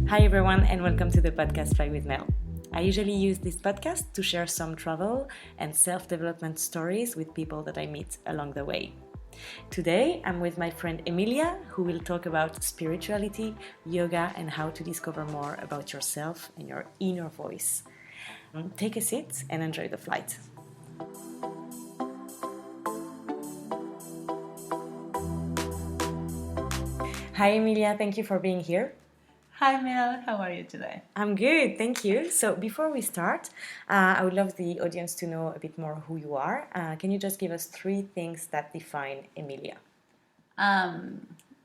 Hi everyone and welcome to the podcast Fly with Mel. I usually use this podcast to share some travel and self-development stories with people that I meet along the way. Today I'm with my friend Emilia, who will talk about spirituality, yoga and how to discover more about yourself and your inner voice. Take a seat and enjoy the flight. Hi Emilia, thank you for being here. Hi Mel, how are you today? I'm good, thank you. So before we start, I would love the audience to know a bit more who you are. Can you just give us 3 things that define Emilia?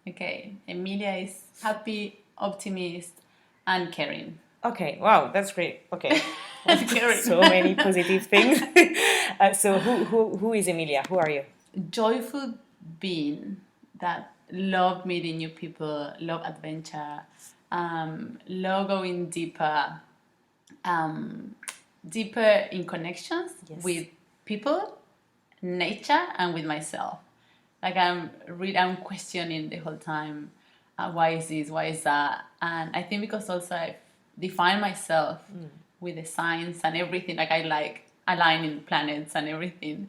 Okay, Emilia is happy, optimist, and caring. Okay, wow, that's great. Okay, Caring. so many positive things. So who is Emilia? Who are you? Joyful being that love meeting new people, love adventure, love going deeper, deeper in connections with people, nature, and with myself. Like I'm questioning the whole time, why is this, why is that? And I think because also I define myself with the science and everything. Like I like aligning planets and everything.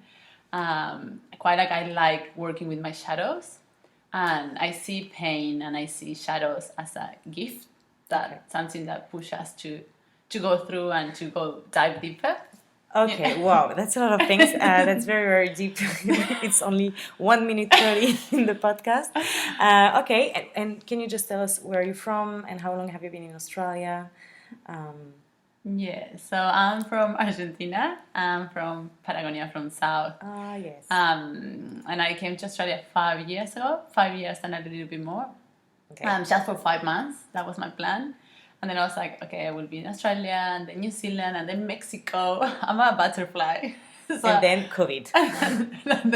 Quite like I like working with my shadows. And I see pain and I see shadows as a gift, something that pushes us to go through and to go dive deeper. Okay, wow, that's a lot of things. That's very, very deep. It's only 1 minute 30 in the podcast. Okay, and can you just tell us where you're from and how long have you been in Australia? Yeah, so I'm from Argentina. I'm from Patagonia, from South. Ah, yes. And I came to Australia 5 years ago, 5 years and a little bit more. Okay. Just for 5 months. That was my plan. And then I was like, okay, I will be in Australia and then New Zealand and then Mexico. I'm a butterfly. So, and then COVID. and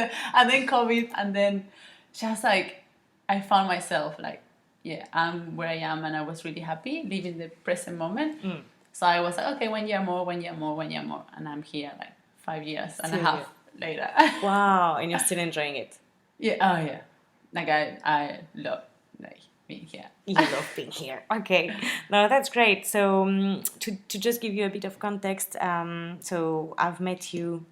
then COVID. And then just like, I found myself like, yeah, I'm where I am. And I was really happy living the present moment. So I was like, okay, 1 year more. And I'm here like 5 years and a half later. Wow, and you're still enjoying it? Yeah, oh yeah. Like I love like being here. You love being here. Okay, no, that's great. So to just give you a bit of context, so I've met you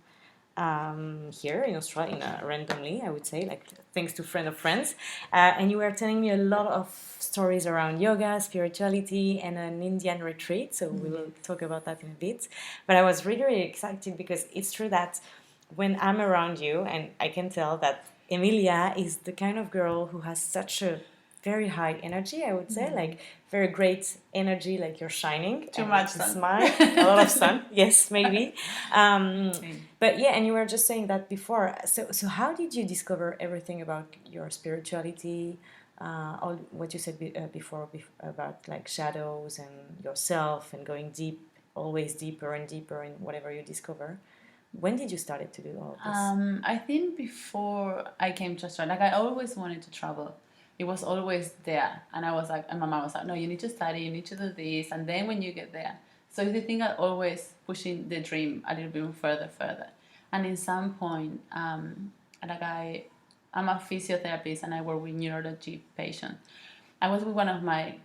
here in Australia randomly, I would say, like thanks to friend of friends, and you were telling me a lot of stories around yoga, spirituality, and an Indian retreat. So we will talk about that in a bit. But I was really, really excited because it's true that when I'm around you, and I can tell that Emilia is the kind of girl who has such a very high energy, I would say, like very great energy, like you're shining. Too much sun. Smile, a lot of sun, yes, maybe. But yeah, and you were just saying that before. So how did you discover everything about your spirituality, all what you said before about like shadows and yourself and going deep, always deeper and deeper in whatever you discover? When did you start to do all this? I think before I came to Australia, like I always wanted to travel. It was always there. And I was like, and my mom was like, no, you need to study, you need to do this. And then when you get there. So the thing I always pushing the dream a little bit further. And in some point, like I'm a physiotherapist and I work with neurology patients. I was with one of my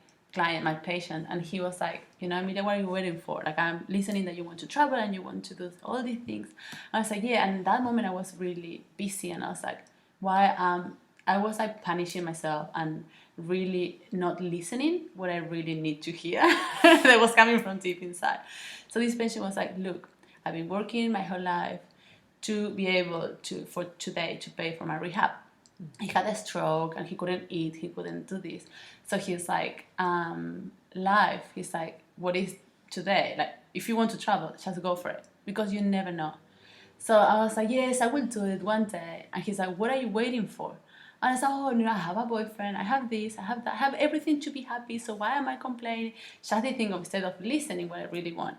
patient, and he was like, Emilia, what are you waiting for? Like, I'm listening that you want to travel and you want to do all these things. I was like, yeah. And in that moment, I was really busy, and I was like, why? I was like punishing myself and really not listening what I really need to hear that was coming from deep inside. So this patient was like, look, I've been working my whole life to be able to, for today, to pay for my rehab. He had a stroke and he couldn't eat, he couldn't do this. So he's like, life, he's like, what is today? Like, if you want to travel, just go for it, because you never know. So I was like, yes, I will do it one day. And he's like, what are you waiting for? And I said, oh, I have a boyfriend, I have this, I have that, I have everything to be happy, so why am I complaining? Just the thing of instead of listening what I really want.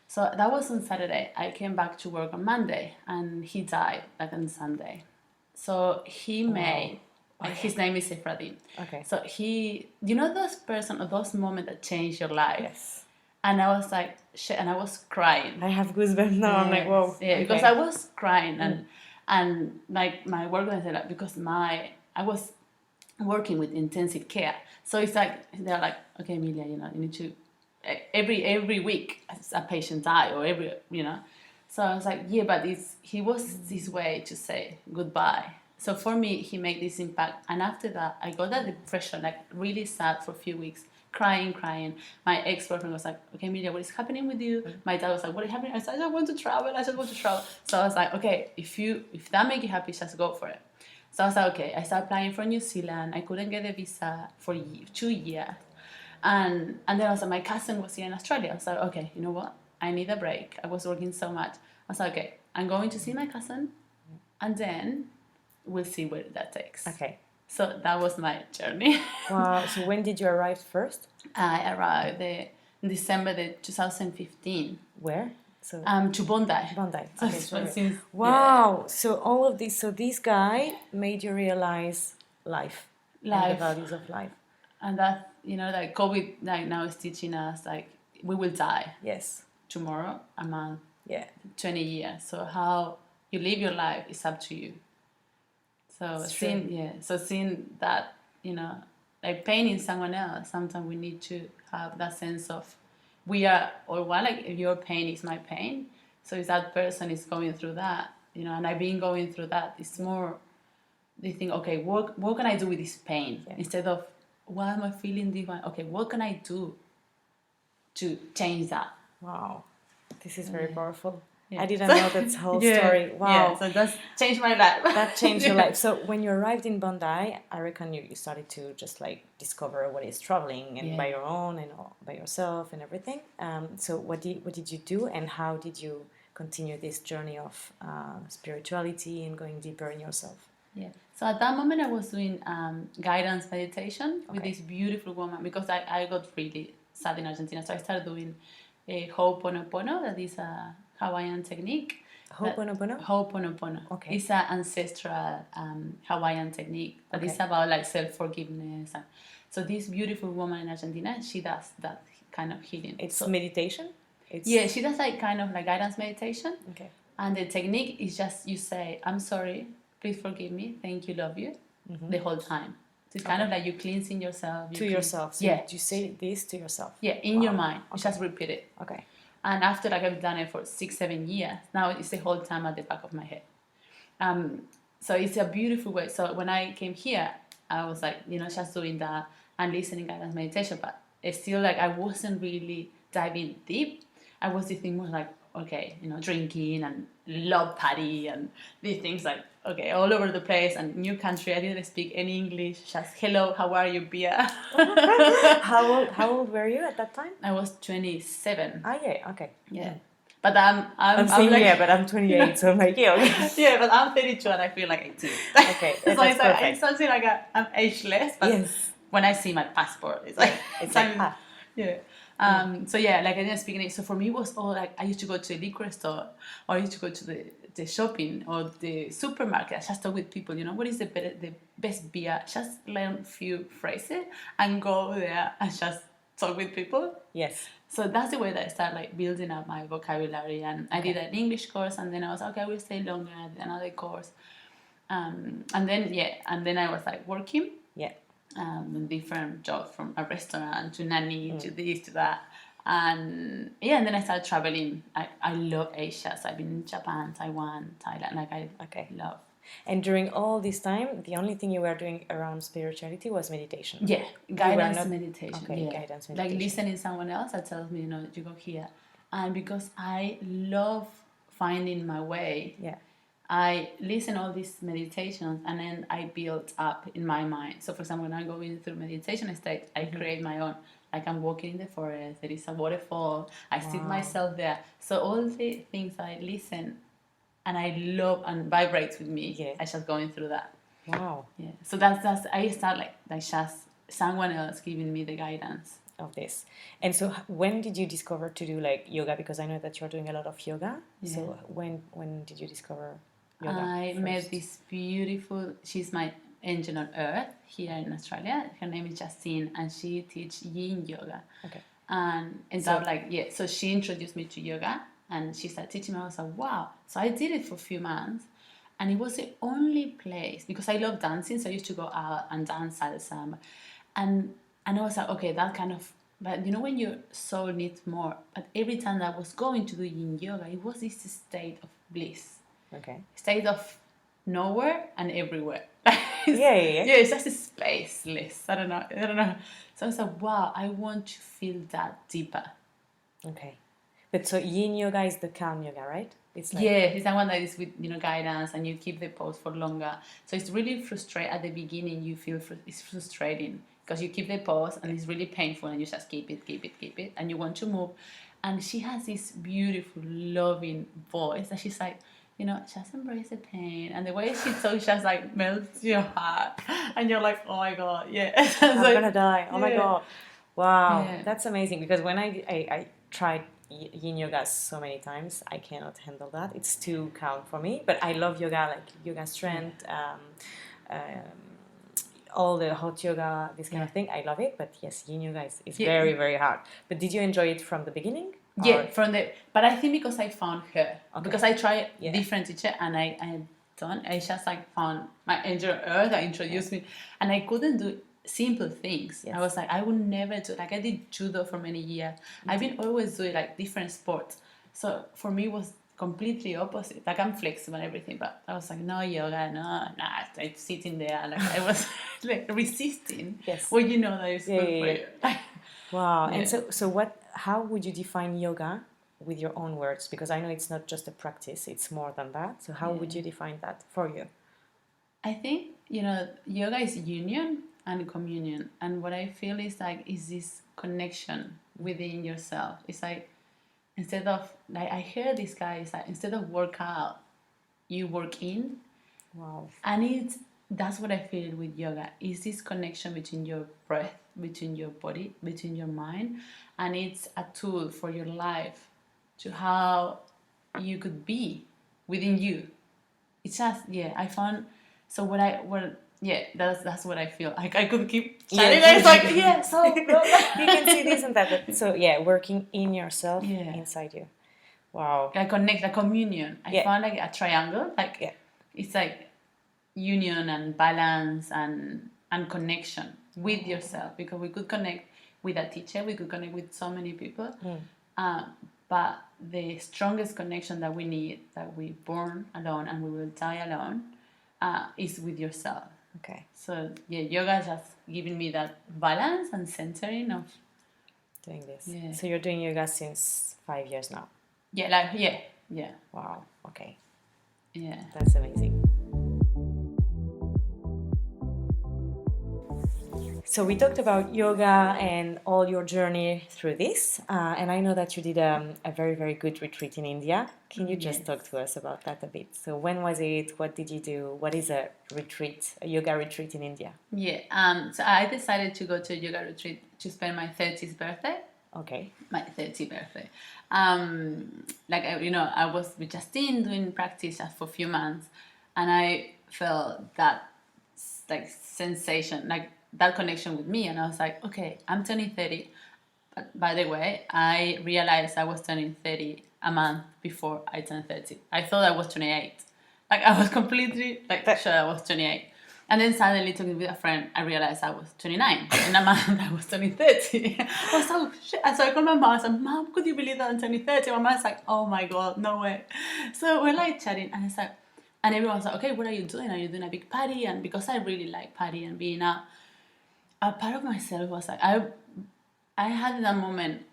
So that was on Saturday. I came back to work on Monday, and he died like on Sunday. So he made, his name is Efradim. Okay. So he, those person or those moments that change your life? Yes. And I was like, shit, and I was crying. I have goosebumps now. Yes. I'm like, whoa. Yeah, okay. Because I was crying, and like my work was like, because I was working with intensive care. So it's like they're like, okay, Emilia, you need to every week a patient die, or every. So I was like, yeah, but he was his way to say goodbye. So for me, he made this impact, and after that, I got that depression, like really sad for a few weeks, crying. My ex-boyfriend was like, okay, Emilia, what is happening with you? My dad was like, what is happening? I said, I just want to travel. So I was like, okay, if that makes you happy, just go for it. So I was like, okay. I started applying for New Zealand. I couldn't get a visa for 2 years. And then I was like, my cousin was here in Australia. I was like, okay, you know what? I need a break. I was working so much. I was like, okay, I'm going to see my cousin, and then we'll see where that takes. Okay. So that was my journey. Wow. So when did you arrive first? I arrived in December 2015. Where? So to Bondi. Bondi. So Okay, it's sorry. since, Wow. So all of this. So this guy made you realize life. And the values of life. And that, like COVID, like now is teaching us, like, we will die. Yes. Tomorrow, a month. Yeah. 20 years. So how you live your life is up to you. So seeing that, like pain in someone else, sometimes we need to have that sense of we are all one. Like, if your pain is my pain, so if that person is going through that, and I've been going through that, it's more, they think, okay, what can I do with this pain? Yeah. Instead of, why am I feeling this way? Okay, what can I do to change that? Wow, this is very powerful. Yeah. I didn't know that whole story. Wow. Yeah, so that's changed my life. That changed your life. So when you arrived in Bondi, I reckon you started to just like discover what is traveling, and by your own and by yourself and everything. So what did you do, and how did you continue this journey of spirituality and going deeper in yourself? Yeah. So at that moment, I was doing guidance meditation with this beautiful woman, because I got really sad in Argentina. So I started doing Ho'oponopono, that is a Hawaiian technique. Ho'oponopono? Ho'oponopono. Okay. It's an ancestral Hawaiian technique, but it's about like self-forgiveness. So this beautiful woman in Argentina, she does that kind of healing. It's meditation? Yeah, she does like kind of like guidance meditation. Okay. And the technique is just, you say, I'm sorry, please forgive me, thank you, love you, the whole time. So it's kind of like you cleansing yourself. Yourself. So you say this to yourself. Yeah, in your mind. You just repeat it. Okay. And after like I've done it for 6-7 years, now it's the whole time at the back of my head. So it's a beautiful way. So when I came here, I was like, just doing that and listening guidance meditation, but it's still like I wasn't really diving deep. I was thinking more like, okay, drinking and love party and these things, like, okay, all over the place, and new country. I didn't speak any English. Just hello, how are you, Bia? How old were you at that time? I was 27. Ah, yeah, okay. Yeah. But I'm saying, like, but I'm 28, so I'm like, yeah, okay. Yeah, but I'm 32 and I feel like 18. Okay, so it's something like I'm ageless, but when I see my passport, it's like, yeah. So yeah, like I didn't speak English. So for me, it was all like, I used to go to a liquor store, or I used to go to the shopping or the supermarket. I just talk with people, what is the best beer? Just learn a few phrases and go there and just talk with people. Yes. So that's the way that I started like building up my vocabulary. And I did an English course, and then I was like, okay, I will stay longer, and another course. And then I was like working. Yeah. Different jobs, from a restaurant to nanny to this to that, and then I started traveling. I love Asia, so I've been in Japan, Taiwan, Thailand. Like I love. And during all this time, the only thing you were doing around spirituality was meditation. Yeah, guidance meditation. Okay, guidance meditation. Like listening someone else that tells me, you go here, and because I love finding my way. Yeah. I listen all these meditations, and then I build up in my mind. So, for example, when I go in through meditation state, I create my own. Like I'm walking in the forest, there is a waterfall, I sit myself there. So all the things I listen and I love and vibrates with me, I just going through that. Wow. Yeah. So that's I start like just someone else giving me the guidance of this. And so when did you discover to do like yoga? Because I know that you're doing a lot of yoga. Yeah. So when did you discover yoga? I met this beautiful, she's my angel on earth here in Australia. Her name is Justine, and she teaches yin yoga. Okay. And so she introduced me to yoga, and she started teaching me. I was like, wow. So I did it for a few months, And it was the only place, because I love dancing, so I used to go out and dance salsa. And I was like, okay, that kind of, but you know when your soul needs more. But every time that I was going to do yin yoga, it was this state of bliss, Okay. state of nowhere and everywhere. Yeah. Yeah, it's just a spaceless. I don't know. So I was like, wow, I want to feel that deeper. Okay. But so yin yoga is the calm yoga, right? It's like, Yeah, it's the one that is with guidance, and you keep the pose for longer. So it's really frustrating at the beginning. You feel it's frustrating because you keep the pose and it's really painful, and you just keep it, and you want to move. And she has this beautiful, loving voice that she's like, just embrace the pain. And the way she talks just like melts your heart, and you're like, oh my god, yeah. I'm gonna die. Oh my yeah. God. Wow, Yeah. that's amazing, because when I tried yin yoga so many times, I cannot handle that. It's too calm for me. But I love yoga, like yoga strength, um, all the hot yoga, this kind of thing. I love it. But yes, yin yoga is Yeah. very, very hard. But did you enjoy it from the beginning? Yeah, but I think because I found her, Okay. because I tried Yeah. different teacher, and I just like found my angel earth that introduced me, and I couldn't do simple things. Yes. I was like, I would never do, like I did judo for many years. I've been always doing like different sports. So for me it was completely opposite. Like I'm flexible and everything, but I was like, no yoga, no, I'm sitting there, like I was like resisting. Yes. Well, you know that it's good for you. Wow. Yeah. And so how would you define yoga with your own words? Because I know it's not just a practice, it's more than that. So how would you define that for you? I think, yoga is union and communion. And what I feel is like, is this connection within yourself. It's like, instead of, like, I hear this guy, it's like, instead of work out, you work in. Wow. And that's what I feel with yoga, is this connection between your breath, between your body, between your mind. And it's a tool for your life, to how you could be within you. It's just, I found, so that's what I feel. Like I could keep chatting. It's like, so you can see this and that. But so working in yourself, inside you. Wow. Like connect, like communion. I found like a triangle. Like it's like union and balance and connection with yourself, because we could connect with a teacher, we could connect with so many people, but the strongest connection that we need, that we born alone and we will die alone, is with yourself. Okay. So yoga has given me that balance and centering of doing this. Yeah. So you're doing yoga since 5 years now. Yeah. Wow. Okay. Yeah. That's amazing. So we talked about yoga and all your journey through this, and I know that you did a very, very good retreat in India. Can you just talk to us about that a bit? So when was it? What did you do? What is a retreat, a yoga retreat in India? Yeah. So I decided to go to a yoga retreat to spend my 30th birthday. Okay. My 30th birthday. I was with Justine doing practice just for a few months, and I felt that like sensation, like that connection with me, and I was like, okay, I'm turning 30. But by the way, I realized I was turning 30 a month before I turned 30. I thought I was 28. Like I was completely sure I was 28. And then suddenly talking with a friend, I realized I was 29. In a month, I was turning 30. I was like, shit. And so I called my mom. I said, Mom, could you believe that I'm turning 30? My mom's like, oh my God, no way. So we're like chatting, and it's like, and everyone's like, okay, what are you doing? Are you doing a big party? And because I really like party and being out, a part of myself was like, I had that moment,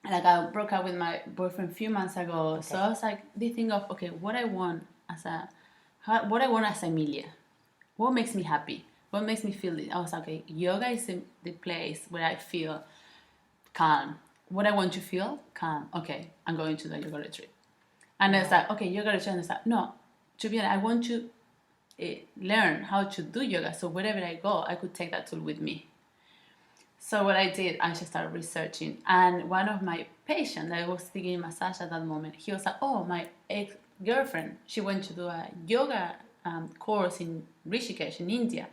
like I broke up with my boyfriend a few months ago. Okay. So I was like, the thing of, okay, what I want as Emilia. What makes me happy? What makes me feel this? I was like, okay, yoga is the place where I feel calm. What I want to feel? Calm. Okay, I'm going to the yoga retreat. And it's like, okay, yoga retreat. And it's like, no, to be honest, I want to learn how to do yoga. So wherever I go, I could take that tool with me. So what I did, I just started researching. And one of my patients, I was taking massage at that moment, he was like, oh, my ex-girlfriend, she went to do a yoga course in Rishikesh in India,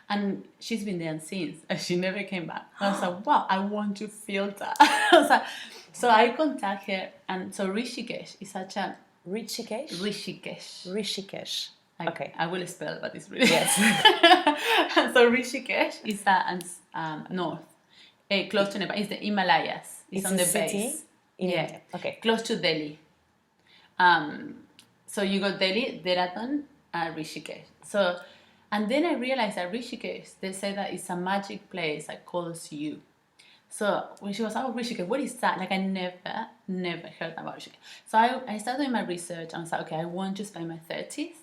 and she's been there since, and she never came back. I was like, wow, I want to feel that. I was like, so I contact her, and so Rishikesh is such a Rishikesh. Rishikesh. Rishikesh. Like, Okay. I will spell, but it's really Yes. So Rishikesh is north, close to Nepal. It's the Himalayas. It's on a the city base. in Yeah, India. Okay. close to Delhi. So you got Delhi, Dehradun, and Rishikesh. So, and then I realized that Rishikesh, they say that it's a magic place that calls you. So when she was out of Rishikesh, what is that? Like I never heard about Rishikesh. So I started doing my research and I was like, okay, I want to spend my 30s.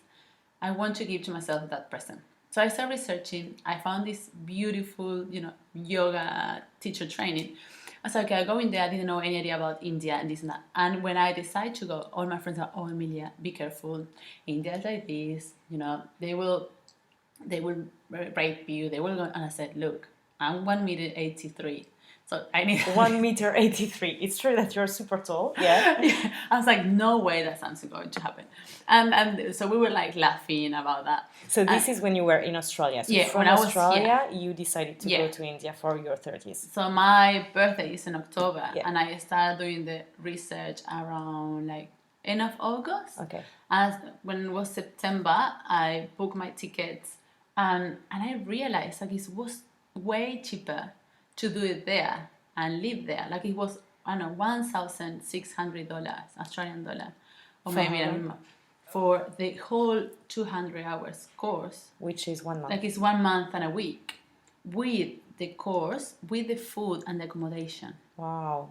I want to give to myself that present. So I started researching. I found this beautiful, yoga teacher training. I was like, okay, I go in there. I didn't know any idea about India and this and that. And when I decided to go, all my friends are, oh, Emilia, be careful. India is like this. They will rape you. They will go. And I said, look, I'm 1 meter 83. So I need 1 meter 83. It's true that you're super tall. Yeah. Yeah. I was like, no way that's something going to happen. And so we were like laughing about that. So this is when you were in Australia. So Yeah, from when I was Australia, you decided to Yeah. go to India for your 30s. So my birthday is in October, Yeah. and I started doing the research around like end of August. Okay. And when it was September, I booked my tickets, and I realized like it was way cheaper to do it there and live there. Like it was, I don't know, $1,600 Australian dollar, or For maybe how I don't know, for the whole 200 hours course. Which is 1 month. Like it's 1 month and a week with the course, with the food and the accommodation. Wow.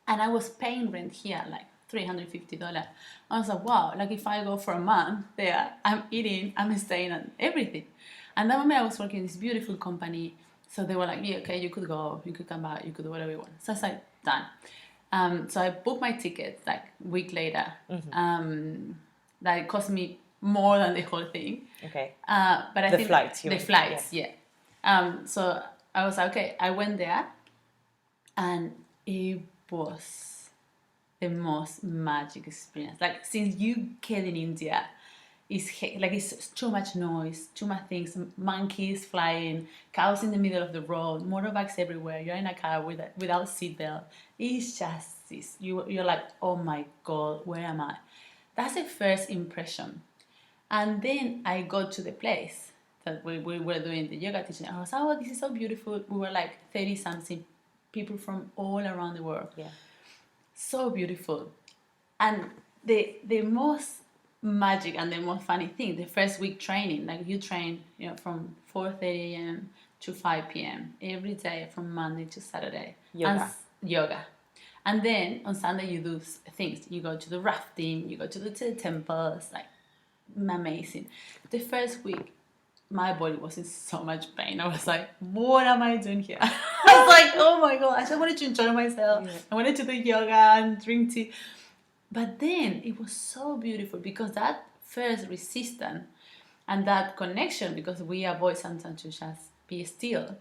And I was paying rent here like $350. I was like, wow, like if I go for a month there, I'm eating, I'm staying and everything. And that moment I was working in this beautiful company. So they were like, yeah, okay, you could go, you could come back, you could do whatever you want. So I was like, done. So I booked my ticket like a week later. That cost me more than the whole thing. Okay. But I The think flights, the flights, yeah. So I was like, okay, I went there, and it was the most magic experience. Like since you get in India, it's too much noise, too much things, monkeys flying, cows in the middle of the road, motorbikes everywhere. You're in a car without seatbelt. It's just this. You're like, oh my god, where am I? That's the first impression. And then I got to the place that we were doing the yoga teaching. I was, oh, this is so beautiful. We were like 30 something people from all around the world. Yeah. So beautiful. And the most magic and the most funny thing, the first week training, like you train, from 4:30 a.m. to 5 p.m. every day from Monday to Saturday. Yoga. And then on Sunday you do things. You go to the rafting, you go to the temples, like amazing. The first week, my body was in so much pain. I was like, what am I doing here? I was like, oh my god, I just wanted to enjoy myself. Yeah. I wanted to do yoga and drink tea. But then it was so beautiful because that first resistance and that connection, because we avoid sometimes to just be still,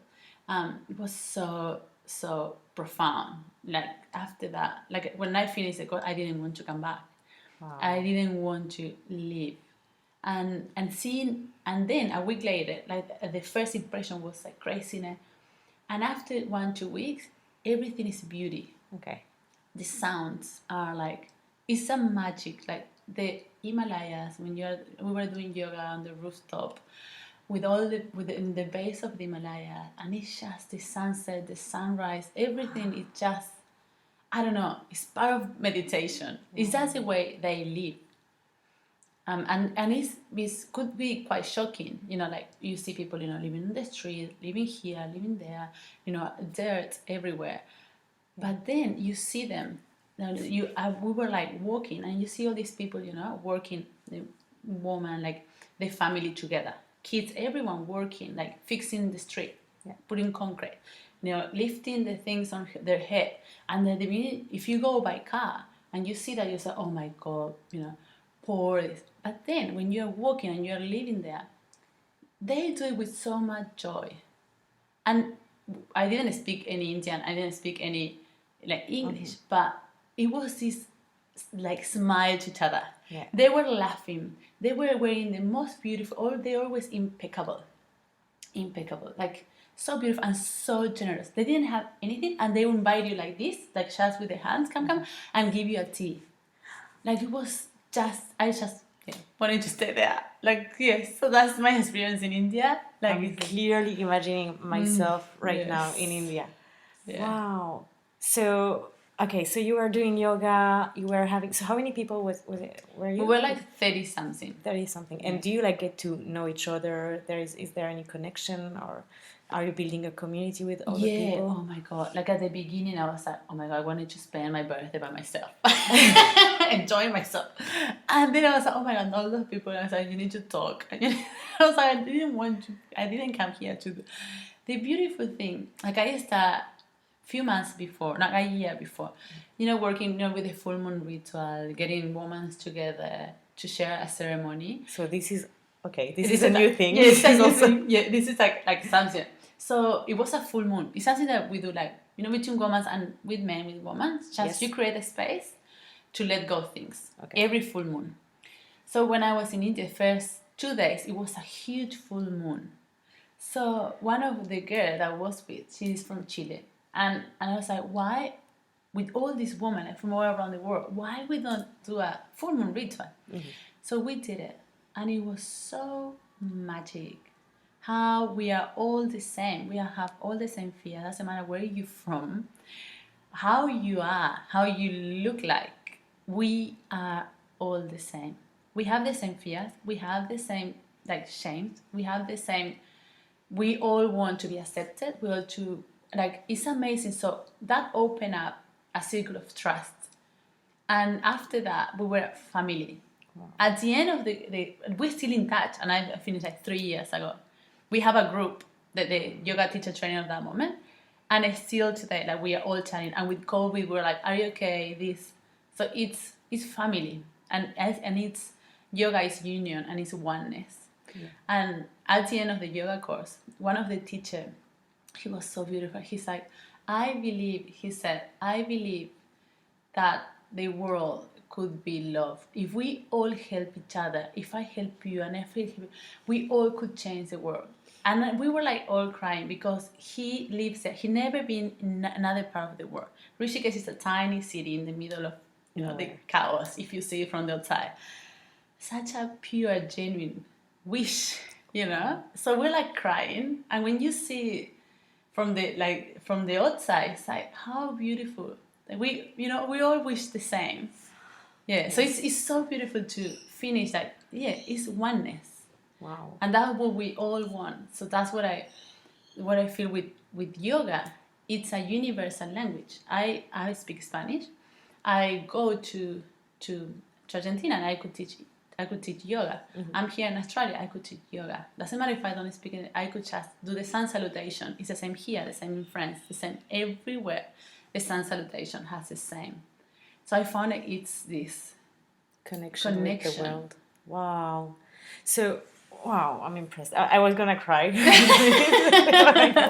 it was so profound. Like after that, like when I finished the course, I didn't want to come back. Wow. I didn't want to leave. And then a week later, like the first impression was like craziness. And after 1-2 weeks, everything is beauty. Okay. The sounds are like, it's a magic. Like the Himalayas, when we were doing yoga on the rooftop, in the base of the Himalaya, and it's just the sunset, the sunrise, everything is just, I don't know, it's part of meditation. It's just the way they live. And it could be quite shocking, like you see people, living in the street, living here, living there, dirt everywhere. But then you see them, we were like walking, and you see all these people, working, the woman, like the family together, kids, everyone working, like fixing the street, putting concrete, lifting the things on their head. And then if you go by car and you see that, you say, oh my God, poor. But then when you're walking and you're living there, they do it with so much joy. And I didn't speak any Indian, I didn't speak any like English, but it was this like smile to each other. Yeah. They were laughing. They were wearing the most beautiful, they're always impeccable, like so beautiful and so generous. They didn't have anything, and they would invite you like this, like just with their hands, come, and give you a tea. Like it was I just wanting to stay there. Like, yes, so that's my experience in India. Like, I'm clearly imagining myself right now yes. in India. Yeah. Wow. So, okay, so you were doing yoga, you were having, so how many people were you? We were like 30 something. 30 something. And do you like get to know each other? Is there any connection, or are you building a community with other people? Oh my god. Like at the beginning I was like, oh my god, I wanted to spend my birthday by myself. Enjoying myself. And then I was like, oh my god, all those people, I was like, you need to talk. And I was like, I didn't come here to do. The beautiful thing, like I started few months before, not a year before, working, with the full moon ritual, getting women together to share a ceremony. So this is a new thing. Yeah, it's a new thing. Yeah, this is like something. So it was a full moon. It's something that we do, like, between women and with men, with women. Just you create a space to let go things. Every full moon. So when I was in India, first 2 days, it was a huge full moon. So one of the girls that I was with, she's from Chile. And I was like, why, with all these women from all around the world, why we don't do a full moon ritual? Mm-hmm. So we did it. And it was so magic. How we are all the same. We have all the same fear. Doesn't matter where you're from, how you are, how you look like. We are all the same. We have the same fears. We have the same shame. We have the same. We all want to be accepted. We all to it's amazing. So that opened up a circle of trust. And after that, we were family. Wow. At the end of we're still in touch. And I finished 3 years ago. We have a group, the yoga teacher training of that moment. And it's still today, we are all chatting. And with COVID, we were like, are you okay? This. So it's family. And it's yoga is union and it's oneness. Yeah. And at the end of the yoga course, one of the teachers, he was so beautiful. He's like, I believe that the world could be loved. If we all help each other, if I help you and if we all could change the world. And we were all crying because he lives there. He never been in another part of the world. Rishikesh is a tiny city in the middle of the chaos, if you see it from the outside. Such a pure, genuine wish, So we're crying. And when you see from the outside, it's how beautiful. We all wish the same. Yeah. Yes. So it's so beautiful to finish it's oneness. Wow. And that's what we all want. So that's what I feel with yoga. It's a universal language. I speak Spanish. I go to Argentina and I could teach yoga. Mm-hmm. I'm here in Australia, I could teach yoga. Doesn't matter if I don't speak it, I could just do the sun salutation. It's the same here, the same in France, the same everywhere. The sun salutation has the same. So I found it's this connection with the world. Wow. So, wow, I'm impressed. I was gonna cry.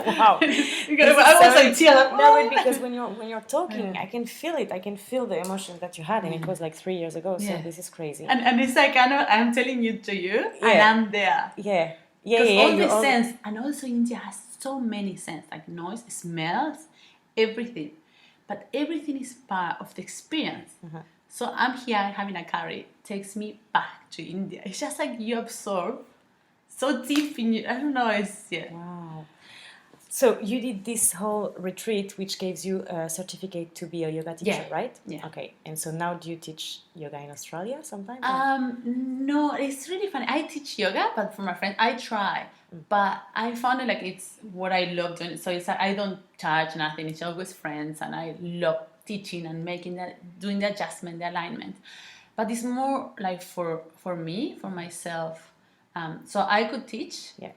Wow. No, because when you're talking, I can feel it. I can feel the emotion that you had, and it was 3 years ago. So this is crazy. And it's I'm telling you to you, and I'm there. Yeah. Because all the sense, and also India has so many sense, noise, smells, everything. But everything is part of the experience. Uh-huh. So I'm here having a curry, takes me back to India. It's just you absorb so deep in you. I don't know. Wow. So you did this whole retreat, which gives you a certificate to be a yoga teacher, right? Yeah. Okay. And so now do you teach yoga in Australia sometimes? No, it's really funny. I teach yoga, but for my friends, I try. But I found it it's what I love doing. So it's I don't charge nothing. It's always friends, and I love teaching and doing the adjustment, the alignment. But it's more for me, for myself. So I could teach. Yeah.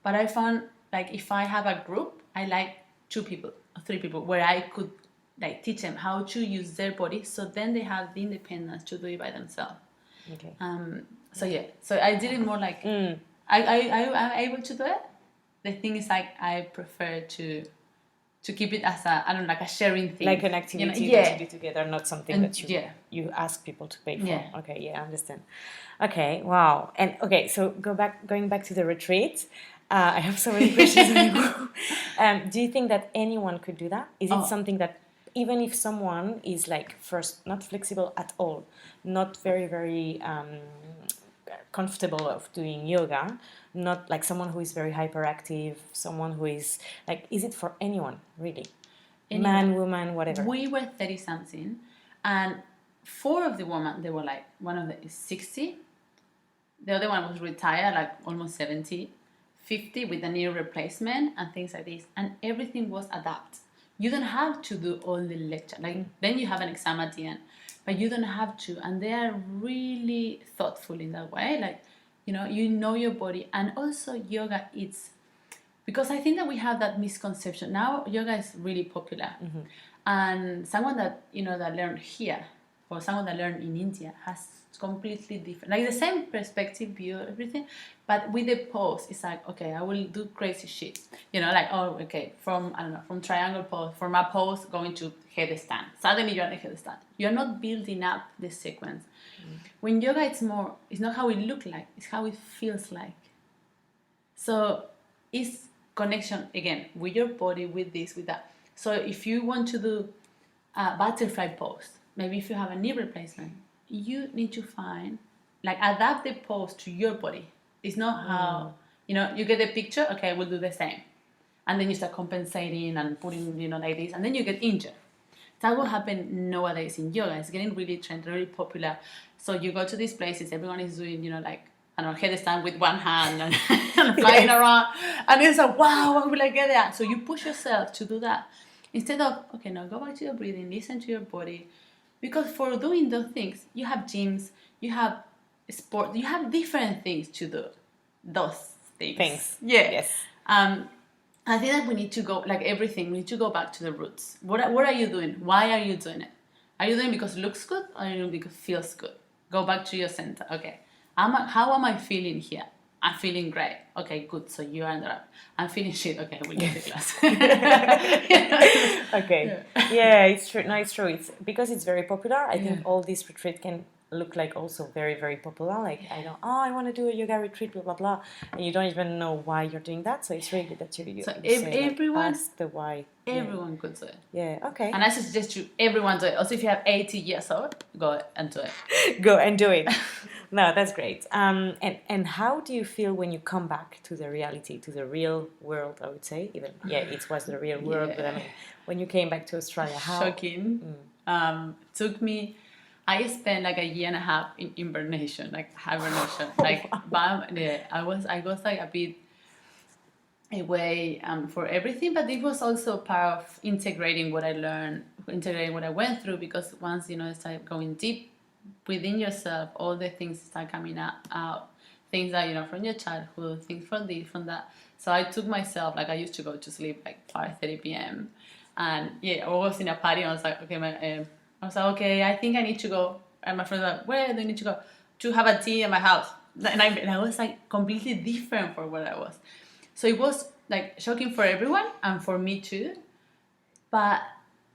But I found if I have a group, I like 2 people or 3 people where I could teach them how to use their body, so then they have the independence to do it by themselves. Okay. So I did it more I'm able to do it. The thing is I prefer to keep it as a sharing thing, like an activity that you do together, not something that you ask people to pay for. Yeah. Okay, I understand. Okay, wow. And okay, so going back to the retreat. I have so many questions. Do you think that anyone could do that? Is it something that even if someone is like first not flexible at all, not very very comfortable of doing yoga, not like someone who is very hyperactive, someone who is like, is it for anyone really? Anyone. Man, woman, whatever. We were 30 something, and 4 of the women, they were like, one of them is 60, the other one was retired, like almost 70, 50 with a knee replacement and things like this, and everything was adapt. You don't have to do all the lecture, like then you have an exam at the end, but you don't have to. And they are really thoughtful in that way, like, you know your body. And also yoga, it's because I think that we have that misconception now. Yoga is really popular, and someone that that learned here or someone that learned in India has completely different, like the same perspective, view, everything, but with the pose, it's like, okay, I will do crazy shit, like, oh, okay, from I don't know, from triangle pose, from a pose going to headstand. Suddenly you're in a headstand. You're not building up the sequence. When yoga, it's not how it looks like, it's how it feels like. So it's connection again with your body, with this, with that. So if you want to do a butterfly pose, maybe if you have a knee replacement, you need to find, like, adapt the pose to your body. It's not how, you get the picture, okay, we'll do the same. And then you start compensating and putting, like this, and then you get injured. That will happen nowadays in yoga. It's getting really trendy, really popular. So you go to these places, everyone is doing, like, I don't know, headstand with one hand and, and flying around. And it's like, wow, how will I get that? So you push yourself to do that. Instead of, okay, now go back to your breathing, listen to your body. Because for doing those things, you have gyms, you have sport, you have different things to do. Those things. Yeah. Yes. I think that we need to go, like everything, we need to go back to the roots. What are you doing? Why are you doing it? Are you doing it because it looks good, or are you doing it because it feels good? Go back to your center. Okay. How am I feeling here? I'm feeling great. Okay, good. So you ended up. I'm feeling shit. Okay, we'll get the class. Okay. Yeah, it's true. No, it's true. It's because it's very popular. I think all these retreats can look like also very, very popular. Like, I want to do a yoga retreat, blah, blah, blah. And you don't even know why you're doing that. So it's really good that you So say, everyone, like, ask the why. Everyone could do it. Yeah, okay. And I suggest you, everyone do it. Also, if you have 80 years old, go and do it. Go and do it. No, that's great. And how do you feel when you come back to the reality, to the real world, I would say? Even, it was the real world, but I mean, when you came back to Australia, how? Shocking. Took me, I spent like a year and a half in hibernation, like hibernation. Like, I was like a bit away for everything, but it was also part of integrating what I learned, integrating what I went through, because once I started going deep within yourself, all the things start coming out, things that from your childhood, things from this, from that. So I took myself, like, I used to go to sleep like 5:30 p.m. and I was in a party and I was like, okay, I think I need to go. And my friends were like, where do you need to go? To have a tea at my house. And I was like completely different from what I was. So it was like shocking for everyone and for me too. But,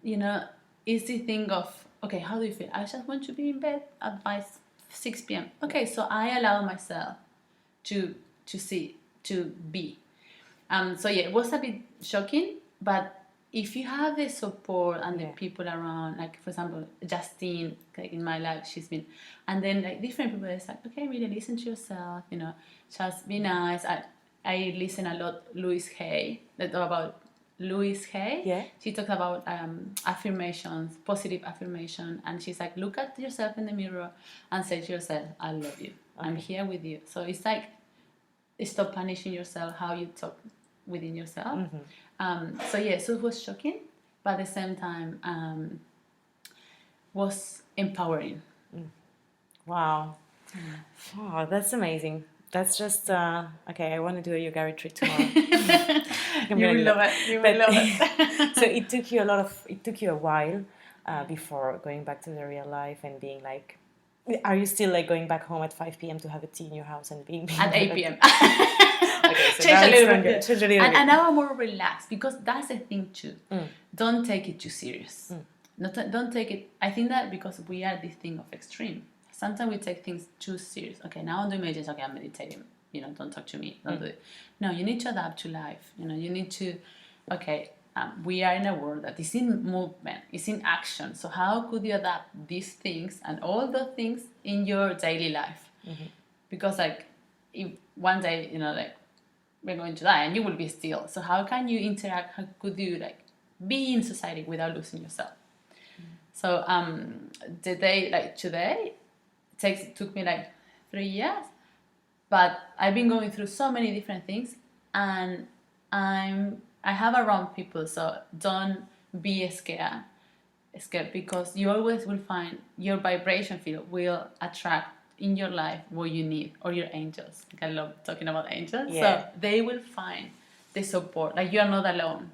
it's the thing of, okay, how do you feel? I just want to be in bed at 6 p.m. Okay, so I allow myself to be. So it was a bit shocking, but if you have the support and the people around, like, for example, Justine, like, in my life, she's been, and then like different people, it's like, okay, really listen to yourself, just be nice. I listen a lot Louise Hay, Yeah. She talks about affirmations, positive affirmation, and she's like, look at yourself in the mirror and say to yourself, I love you. Okay. I'm here with you. So it's like, stop punishing yourself how you talk within yourself. So it was shocking, but at the same time was empowering. Wow. Oh, that's amazing. That's just okay. I want to do a yoga retreat tomorrow. You will love it. You will love it. So it took you a while before going back to the real life and being like, are you still like going back home at 5 p.m. to have a tea in your house and being at 8 p.m. Okay, so change a little bit. And now I'm more relaxed, because that's the thing too. Don't take it too serious. Don't take it. I think that because we are this thing of extreme. Sometimes we take things too serious. Okay, now I'm doing meditation. Okay, I'm meditating. Don't talk to me. Don't do it. No, you need to adapt to life. You need to, okay, we are in a world that is in movement, is in action. So how could you adapt these things and all the things in your daily life? Because like, if one day, like, we're going to die and you will be still. So how can you interact? How could you like be in society without losing yourself? So the day, like today, took me like 3 years, but I've been going through so many different things, and I have around people. So don't be scared, because you always will find your vibration field will attract in your life what you need, or your angels. Like, I love talking about angels. Yeah. So they will find the support. Like, you're not alone.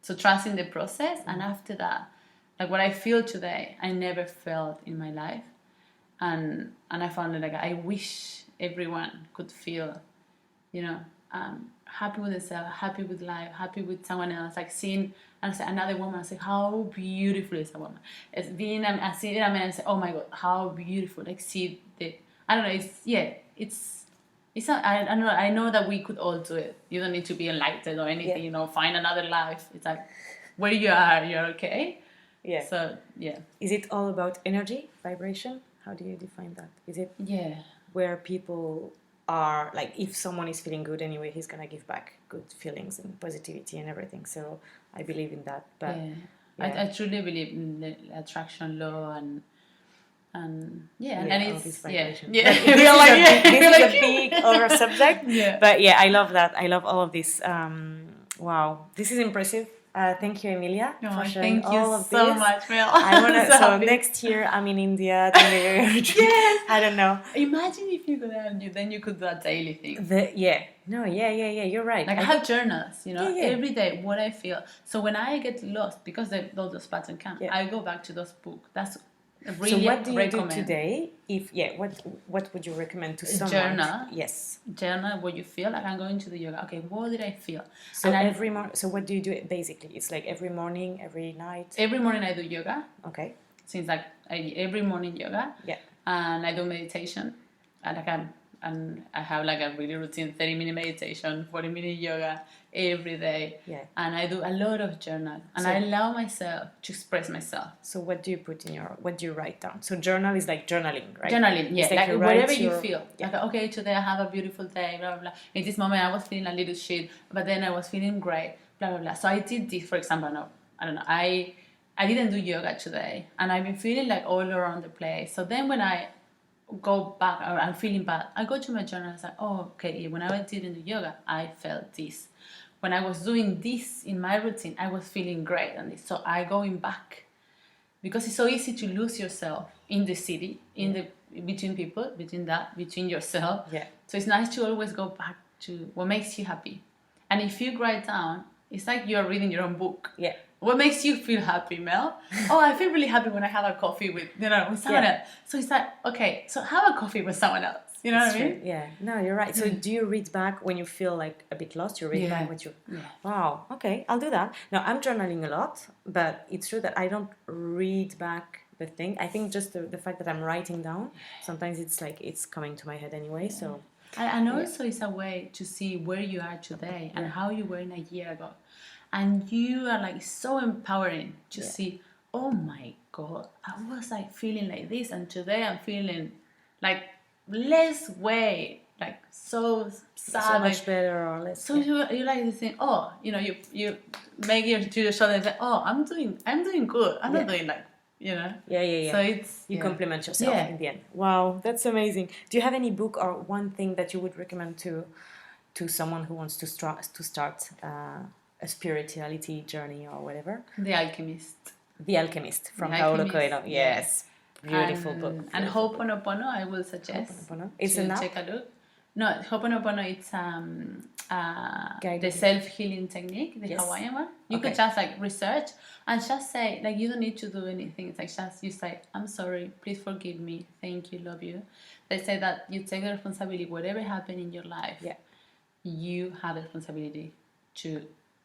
So trust in the process, and after that, like what I feel today, I never felt in my life, and I found it like I wish everyone could feel, happy with themselves, happy with life, happy with someone else. Like seeing and say another woman, I say how beautiful is a woman. It's being I see a man and say, oh my god, how beautiful. Like see the I don't know. It's not, I don't know. I know that we could all do it. You don't need to be enlightened or anything. Find another life. It's like where you are, you're okay. Yeah. So yeah. Is it all about energy, vibration? How do you define that? Is it where people are, like, if someone is feeling good anyway, he's gonna give back good feelings and positivity and everything. So I believe in that. But I truly believe in the attraction law and and all it's this vibration. yeah. This is a big over subject. Yeah. But yeah, I love that. I love all of this. Wow, this is impressive. Thank you, Emilia, for sharing all of this. Thank you so much, Mel. I wanna. So next year I'm in India doing a retreat. Yes. I don't know. Imagine if you could have then you could do a daily thing. You're right. Like I have journals, Yeah. every day what I feel. So when I get lost, because those patterns come, I go back to those books. That's really. So what do you recommend. do today? What would you recommend to someone? Journal. Yes. Journal what you feel. Like I'm going to the yoga. Okay, what did I feel? So every morning. So what do you do? Basically, it's like every morning, every night. Every morning I do yoga. Okay. Since like every morning yoga. Yeah. And I do meditation. And I have like a really routine 30-minute meditation, 40-minute yoga every day. Yeah. And I do a lot of journal. And I allow myself to express myself. So what do you put in what do you write down? So journal is like journaling, right? Journaling, yeah. It's like whatever you feel. Yeah. Like, okay, today I have a beautiful day, blah, blah, blah. In this moment I was feeling a little shit, but then I was feeling great, blah, blah, blah. So I did this, for example, I don't know, I didn't do yoga today. And I've been feeling like all around the place. So then when I go back, or I'm feeling bad, I go to my journal and say, oh, okay, when I didn't do yoga, I felt this. When I was doing this in my routine, I was feeling great. And so I going back, because it's so easy to lose yourself in the city, between people, between yourself. Yeah. So it's nice to always go back to what makes you happy. And if you write down, it's like you're reading your own book. Yeah. What makes you feel happy, Mel? Oh, I feel really happy when I have a coffee with someone else. So it's like, okay, so have a coffee with someone else. You know what I mean? Yeah. No, you're right. So do you read back when you feel like a bit lost? You read back what you... Yeah. Wow. Okay, I'll do that. No, I'm journaling a lot, but it's true that I don't read back the thing. I think just the fact that I'm writing down, sometimes it's like it's coming to my head anyway, so... And also it's a way to see where you are today and how you were in a year ago. And you are like so empowering to see, oh my God, I was like feeling like this, and today I'm feeling like less weight, like so sad, so much better or less. So you like to think, oh, you make your to your shoulder and say, oh, I'm doing good. I'm not doing like, Yeah. So it's you compliment yourself in the end. Wow, that's amazing. Do you have any book or one thing that you would recommend to someone who wants to start a spirituality journey or whatever? The Alchemist. The Alchemist from Paulo Coelho. Yes. Beautiful book. And Ho'oponopono, I will suggest. It's enough? Check a look. No, Ho'oponopono, it's the self-healing technique, the Hawaiian one. You could just like research and just say, like, you don't need to do anything. It's like just you say, I'm sorry, please forgive me, thank you, love you. They say that you take the responsibility, whatever happened in your life, you have the responsibility to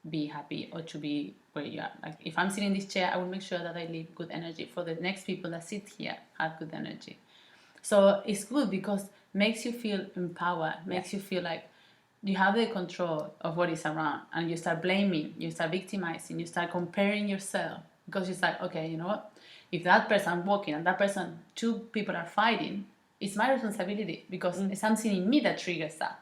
be happy or to be where you are. Like if I'm sitting in this chair, I will make sure that I leave good energy for the next people that sit here, have good energy. So it's good because makes you feel empowered, makes you feel like you have the control of what is around, and you start blaming, you start victimizing, you start comparing yourself, because it's like, okay, you know what? If that person I'm walking and that person, two people are fighting, it's my responsibility, because it's something in me that triggers that.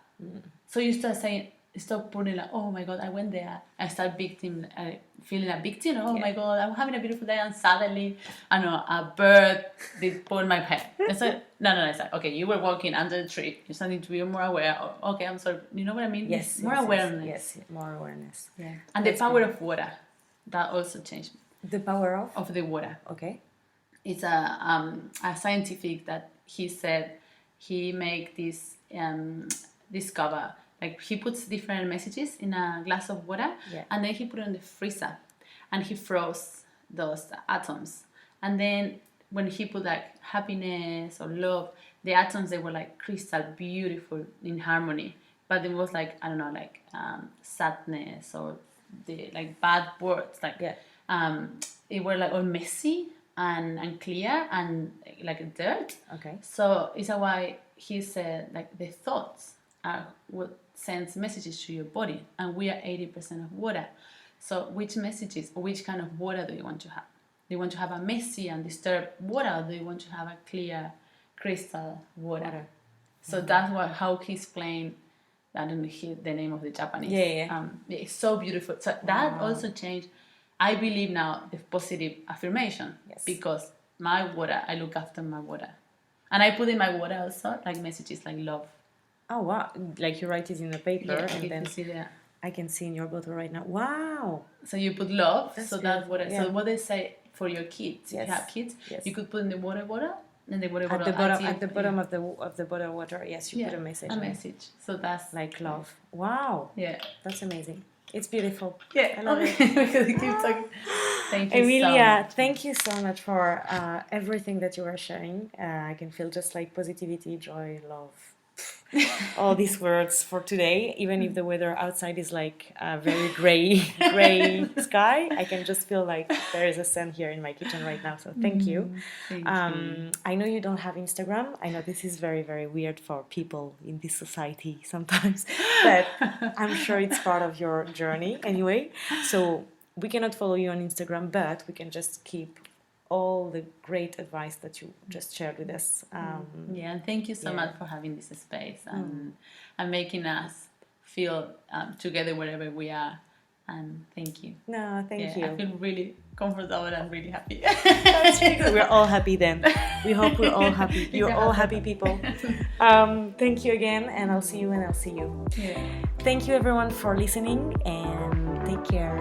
So you start saying, stop putting like, oh my God, I went there. I start feeling a victim. Oh my God, I'm having a beautiful day, and suddenly, I know, a bird did pull my head. It's like, no. It's like, okay, you were walking under the tree. You're starting to be more aware. Oh, okay, I'm sorry. You know what I mean? Yes. It's more awareness. Yes, more awareness. Yeah. And the power of water, that also changed. The power of the water. Okay. It's a scientific that he said he make this discover. Like, he puts different messages in a glass of water, and then he put it in the freezer, and he froze those atoms. And then when he put like happiness or love, the atoms, they were like crystal beautiful in harmony. But it was like, I don't know, like sadness or the like bad words, like it were like all messy and clear and like dirt. Okay. So it's why he said like the thoughts are what sends messages to your body, and we are 80% of water. So which messages or which kind of water do you want to have? Do you want to have a messy and disturbed water, or do you want to have a clear crystal water? So that's how he explained. I don't know the name of the Japanese. It's so beautiful. So that also changed. I believe now the positive affirmation, because my water, I look after my water, and I put in my water also like messages like love. Oh wow! Like you write it in a paper, and then see that. I can see in your bottle right now. Wow! So you put love. That's so good. that's water. So what they say for your kids, if you have kids, you could put in the water bottle, and the water bottle at the bottom of the bottle of water. Yes, you put a message. A message. So that's like love. Wow. Yeah. That's amazing. It's beautiful. Yeah. I love it. Because keep talking. Thank you, Emilia. Thank you so much for everything that you are sharing. I can feel just like positivity, joy, love. All these words for today, even if the weather outside is like a very gray sky, I can just feel like there is a sun here in my kitchen right now. So thank you. Thank you. I know you don't have Instagram. I know this is very, very weird for people in this society sometimes, but I'm sure it's part of your journey anyway. So we cannot follow you on Instagram, but we can just keep all the great advice that you just shared with us. And thank you so much for having this space and making us feel together wherever we are. And thank you. No, thank you. I feel really comfortable and really happy. That's really good. We're all happy then. We hope we're all happy. You're all happy people. Thank you again, and I'll see you when I'll see you. Yeah. Thank you everyone for listening, and take care.